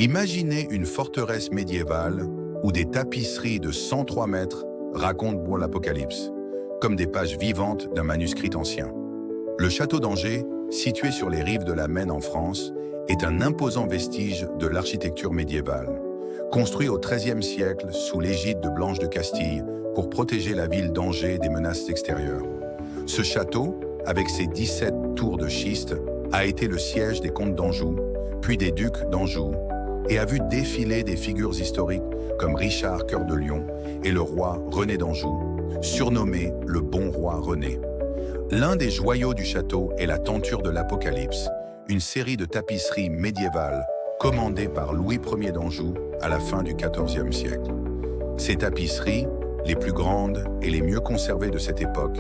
Imaginez une forteresse médiévale où des tapisseries de 103 mètres racontent l'Apocalypse, comme des pages vivantes d'un manuscrit ancien. Le château d'Angers, situé sur les rives de la Maine en France, est un imposant vestige de l'architecture médiévale. Construit au XIIIe siècle sous l'égide de Blanche de Castille pour protéger la ville d'Angers des menaces extérieures. Ce château, avec ses 17 tours de schiste, a été le siège des comtes d'Anjou, puis des ducs d'Anjou, et a vu défiler des figures historiques comme Richard Cœur de Lion et le roi René d'Anjou, surnommé le Bon Roi René. L'un des joyaux du château est la tenture de l'Apocalypse, une série de tapisseries médiévales commandées par Louis Ier d'Anjou à la fin du XIVe siècle. Ces tapisseries, les plus grandes et les mieux conservées de cette époque,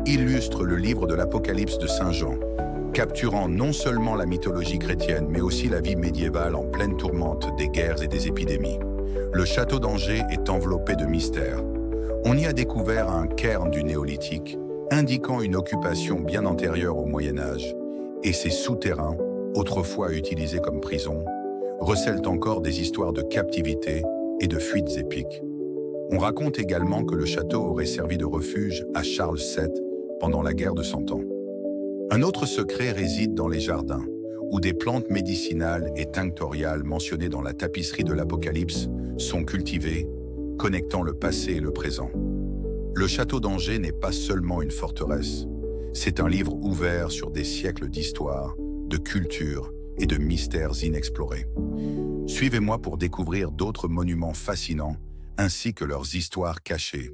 illustrent le livre de l'Apocalypse de Saint Jean, capturant non seulement la mythologie chrétienne, mais aussi la vie médiévale en pleine tourmente des guerres et des épidémies. Le château d'Angers est enveloppé de mystères. On y a découvert un cairn du néolithique, indiquant une occupation bien antérieure au Moyen-Âge, et ses souterrains, autrefois utilisés comme prison, recèlent encore des histoires de captivité et de fuites épiques. On raconte également que le château aurait servi de refuge à Charles VII pendant la guerre de Cent Ans. Un autre secret réside dans les jardins, où des plantes médicinales et tinctoriales mentionnées dans la tapisserie de l'Apocalypse sont cultivées, connectant le passé et le présent. Le château d'Angers n'est pas seulement une forteresse, c'est un livre ouvert sur des siècles d'histoire, de culture et de mystères inexplorés. Suivez-moi pour découvrir d'autres monuments fascinants ainsi que leurs histoires cachées.